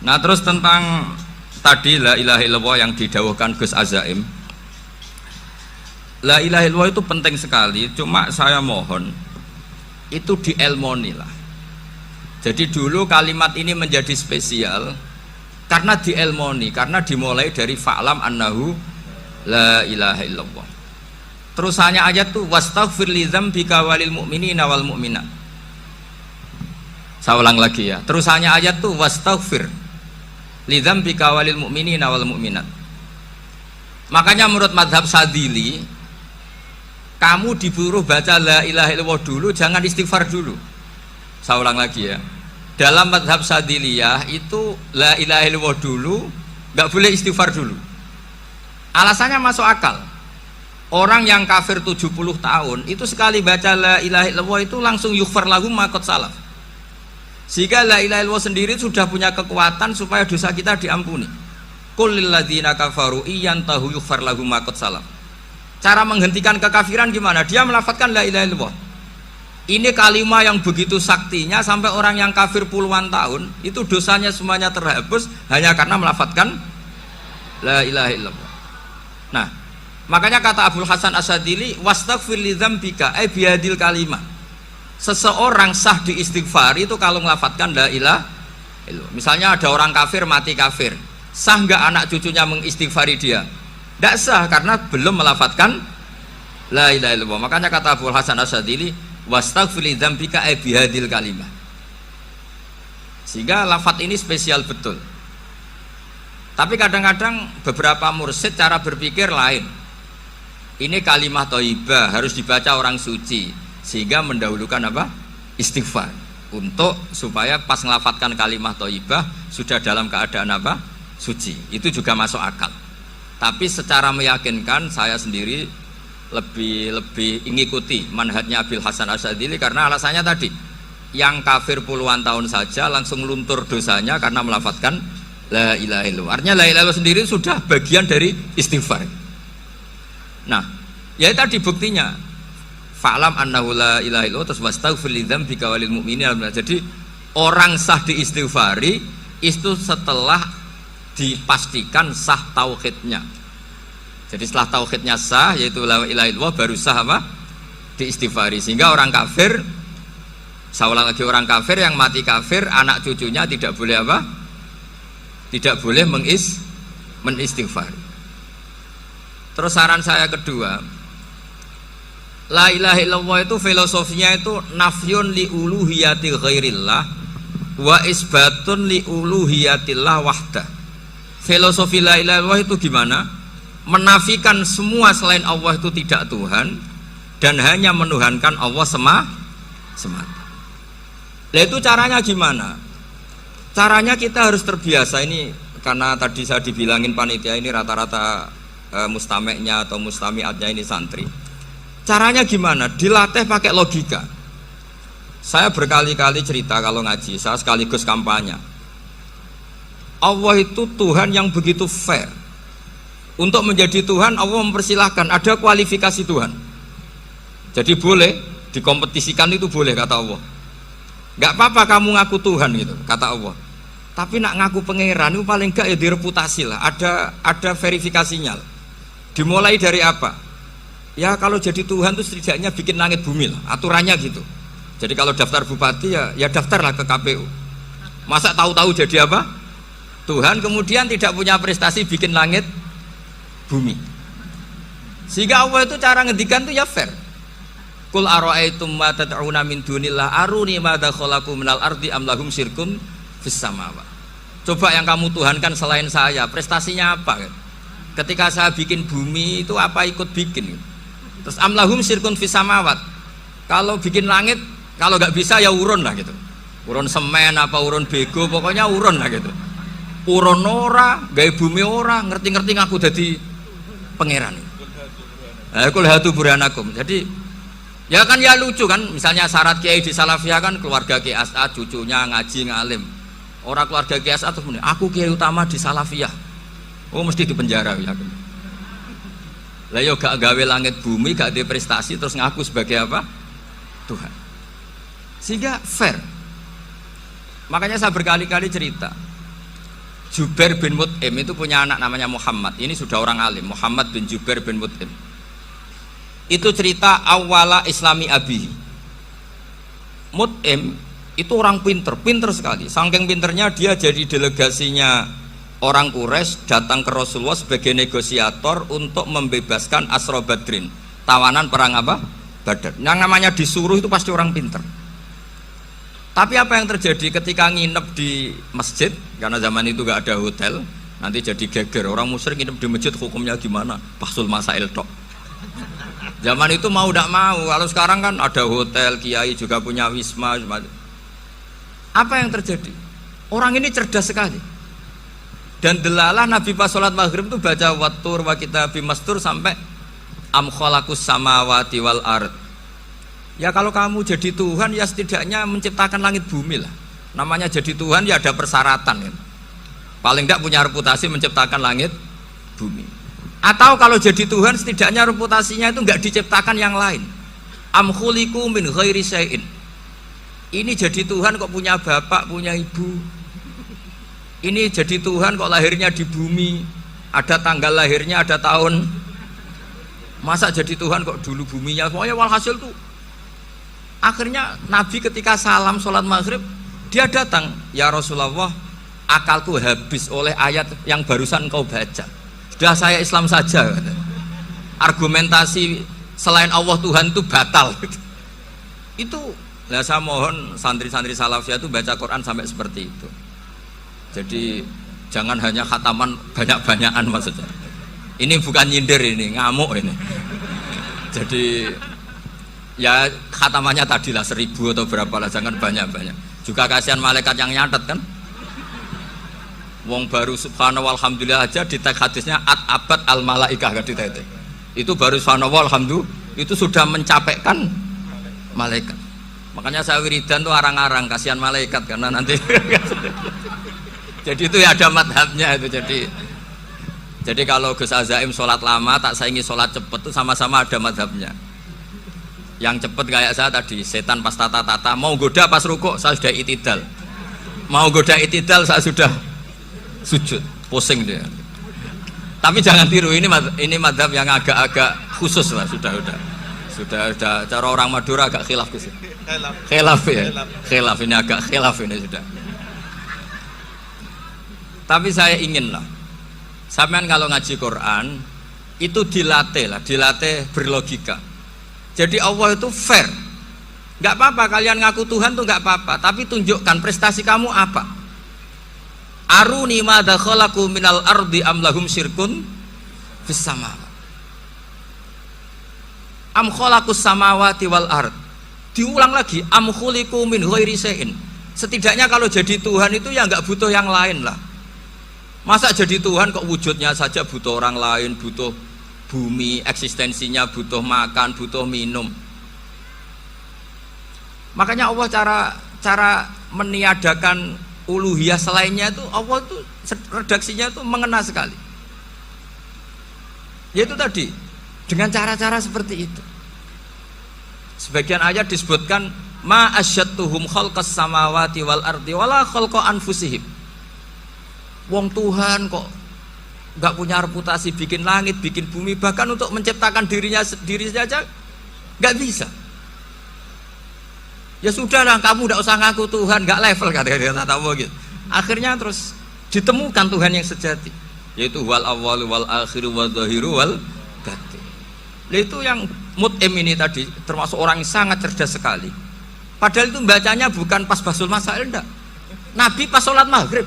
Nah terus tentang tadi la ilaha illallah yang didawuhkan Gus Azaim, la ilaha illallah itu penting sekali, cuma saya mohon itu dielmoni lah. Jadi dulu kalimat ini menjadi spesial karena dielmoni, karena dimulai dari fa'lam annahu la ilaha illallah. Terusannya ayat tuh wastaghfir li dzambika walil mu'minina wal mu'minat. Saya ulang lagi ya. Terusannya ayat tuh wastaghfir li dzambika walil mu'minina wal mu'minat. Makanya menurut mazhab Sadili, kamu disuruh baca la ilaha illallah dulu, jangan istighfar dulu. Saya ulang lagi ya. Dalam mazhab Sadiliyah itu la ilaha illallah dulu, nggak boleh istighfar dulu. Alasannya masuk akal. Orang yang kafir 70 tahun itu sekali baca la ilaha illallah itu langsung yughfar lahum ma qad salaf. Sehingga la ilaha illallah sendiri sudah punya kekuatan supaya dosa kita diampuni. Qul lil ladzina kafaru iyantahu yughfar lahum ma qad salaf. Cara menghentikan kekafiran gimana? Dia melafadzkan la ilaha illallah. Ini kalimat yang begitu saktinya sampai orang yang kafir puluhan tahun itu dosanya semuanya terhapus hanya karena melafadzkan la ilaha illallah. Nah, makanya kata Abdul Hasan Asadili, wastaghfir li dzambika ay bihadil kalimah. Seseorang sah diistighfar itu kalau melafadzkan la ilaha illallah. Misalnya ada orang kafir mati kafir, sah enggak anak cucunya mengistighfari dia? Tidak sah karena belum melafadzkan la ilaha illallah. Makanya kata Abdul Hasan Asadili, wastaghfir li dzambika ay bihadil kalimah. Sehingga lafadz ini spesial betul. Tapi kadang-kadang beberapa mursyid cara berpikir lain. Ini kalimah thayyibah harus dibaca orang suci, sehingga mendahulukan apa? Istighfar. Untuk supaya pas ngelafadzkan kalimah thayyibah sudah dalam keadaan apa? Suci. Itu juga masuk akal. Tapi secara meyakinkan saya sendiri lebih mengikuti manhajnya Abil Hasan Asyadzili karena alasannya tadi, yang kafir puluhan tahun saja langsung luntur dosanya karena melafadzkan la ilaha illallah. Artinya la ilaha illallah sendiri sudah bagian dari istighfar. Nah, ya tadi buktinya fa'lam annahu la ilaha illallah terus wastaghfir li dzambika walil mu'minina. Jadi orang sah diistighfari itu setelah dipastikan sah tauhidnya. Jadi setelah tauhidnya sah yaitu la ilaha illallah baru sah apa? Diistighfari. Sehingga orang kafir, saya ulang lagi, orang kafir yang mati kafir anak cucunya tidak boleh apa? Tidak boleh menistighfari. Terus saran saya kedua, la ilaha illallah itu filosofinya itu nafyun li uluhiyati ghairillah wa isbatun li uluhiyatillah wahdah. Filosofi la ilaha illallah itu gimana? Menafikan semua selain Allah itu tidak Tuhan dan hanya menuhankan Allah semata. Nah itu caranya gimana? Caranya kita harus terbiasa ini, karena tadi saya dibilangin panitia ini rata-rata mustameknya atau mustamiatnya ini santri. Caranya gimana? Dilatih pakai logika. Saya berkali-kali cerita kalau ngaji, saya sekaligus kampanye. Allah itu Tuhan yang begitu fair. Untuk menjadi Tuhan Allah mempersilahkan, ada kualifikasi Tuhan. Jadi boleh dikompetisikan, itu boleh kata Allah. Gak apa-apa kamu ngaku Tuhan gitu kata Allah. Tapi nak ngaku pangeran itu paling gak ya direputasi lah, ada verifikasinya lah. Dimulai dari apa? Ya kalau jadi Tuhan itu setidaknya bikin langit bumi lah, aturannya gitu. Jadi kalau daftar bupati ya daftarlah ke KPU. Masa tahu-tahu jadi apa? Tuhan kemudian tidak punya prestasi bikin langit bumi. Sehingga Allah itu cara ngendikan itu ya fair. Qul ara'aitum ma tad'una min dunillah aruni madza khalaqu minal ardi am lahum syirkum fis samawati. Coba yang kamu tuhankan selain saya, prestasinya apa? Ketika saya bikin bumi itu apa ikut bikin? Terus am lahum syirkum fis samawati. Kalau bikin langit, kalau nggak bisa ya urun lah gitu. Urun semen apa urun bego, pokoknya urun lah gitu. Urun ora, gawe bumi ora, ngerti-ngerti ngaku dadi pangeran. Kul hatu burhanakum. Jadi ya kan ya lucu kan, misalnya syarat kiai di Salafiyah kan keluarga Kiai As'ad, cucunya ngaji ngalim. Orang keluarga Kiai As'ad terus aku kiai utama di Salafiyah. Oh mesti dipenjara ya. Lah yo gak gawe langit bumi, gak ada prestasi terus ngaku sebagai apa? Tuhan. Sehingga fair. Makanya saya berkali-kali cerita. Jubair bin Mut'im itu punya anak namanya Muhammad. Ini sudah orang alim, Muhammad bin Jubair bin Mut'im. Itu cerita awala islami abihi. Mut'im itu orang pinter sekali. Saking pinternya dia jadi delegasinya orang Quraisy datang ke Rasulullah sebagai negosiator untuk membebaskan Asra Badrin, tawanan perang apa? Badar. Yang namanya disuruh itu pasti orang pinter. Tapi apa yang terjadi ketika nginep di masjid, karena zaman itu gak ada hotel, nanti jadi geger. Orang musyrik nginep di masjid hukumnya gimana? Bahsul masail tok. Zaman itu mau tidak mau. Kalau sekarang kan ada hotel, kiai juga punya wisma. Apa yang terjadi? Orang ini cerdas sekali. Dan delalah Nabi pas sholat maghrib itu baca wattur wa kitabi mastur sampai am khalaqus samawati wal ard. Ya kalau kamu jadi Tuhan ya setidaknya menciptakan langit bumi lah. Namanya jadi Tuhan ya ada persyaratan kan. Paling tidak punya reputasi menciptakan langit bumi. Atau kalau jadi Tuhan setidaknya reputasinya itu enggak diciptakan yang lain. Am khuliqu min ghairi syai'in. Ini jadi Tuhan kok punya bapak, punya ibu. Ini jadi Tuhan kok lahirnya di bumi. Ada tanggal lahirnya, ada tahun. Masa jadi Tuhan kok dulu buminya. Pokoknya walhasil tuh. Akhirnya Nabi ketika salam sholat maghrib dia datang, ya Rasulullah, akalku habis oleh ayat yang barusan kau baca. Sudah saya Islam saja. Argumentasi selain Allah Tuhan itu batal. Itu, nah saya mohon santri-santri salafiyah itu baca Quran sampai seperti itu. Jadi jangan hanya khataman banyak-banyakan maksudnya. Ini bukan nyindir ini, ngamuk ini. Jadi ya khatamannya tadilah 1000 atau berapa lah, jangan banyak-banyak. Juga kasihan malaikat yang nyatet kan. Wong baru subhanallah alhamdulillah aja di teks hadisnya abad al malaikah kan di teks. Itu baru subhanallah alhamdulillah itu sudah mencapaikan malaikat. Makanya saya wiridan tuh arang-arang kasihan malaikat karena nanti jadi itu ya ada madhabnya itu. Jadi kalau Gus Azaim sholat lama tak saingi sholat cepet itu sama-sama ada madhabnya. Yang cepet kayak saya tadi, setan pas tata-tata mau goda pas rukuk saya sudah itidal, mau goda itidal saya sudah sujud, pusing dia. Tapi jangan tiru, ini madhab yang agak-agak khusus lah, sudah cara orang Madura agak khilaf gitu. Khilaf ya, khilaf ini agak khilaf ini sudah. Tapi saya ingin lah, sampean kalau ngaji Quran itu dilatih berlogika. Jadi Allah itu fair, nggak apa-apa kalian ngaku Tuhan tuh nggak apa-apa, tapi tunjukkan prestasi kamu apa. Aruni madza khalaqu minal ardi am lahum syirkun fis samawati. Am khalaqus samawati wal ard. Diulang lagi, am khuliqu min ghairi syai'in. Setidaknya kalau jadi Tuhan itu ya nggak butuh yang lain lah. Masa jadi Tuhan kok wujudnya saja butuh orang lain, butuh bumi, eksistensinya butuh makan, butuh minum. Makanya Allah cara meniadakan uluhiyah selainnya itu Allah itu redaksinya itu mengena sekali. Yaitu tadi dengan cara-cara seperti itu. Sebagian ayat disebutkan ma asyattuhum khalqas samawati wal ardi wala khalqa anfusihim. Wong Tuhan kok nggak punya reputasi bikin langit, bikin bumi, bahkan untuk menciptakan diri saja nggak bisa. Ya sudahlah, kamu nggak usah ngaku Tuhan, nggak level kata-kata gitu. Akhirnya terus ditemukan Tuhan yang sejati, yaitu wal awwal wal akhir wal zahiru wal batin. Itu yang Mut'im ini tadi termasuk orang yang sangat cerdas sekali. Padahal itu bacanya bukan pas basul masail, enggak. Nabi pas sholat maghrib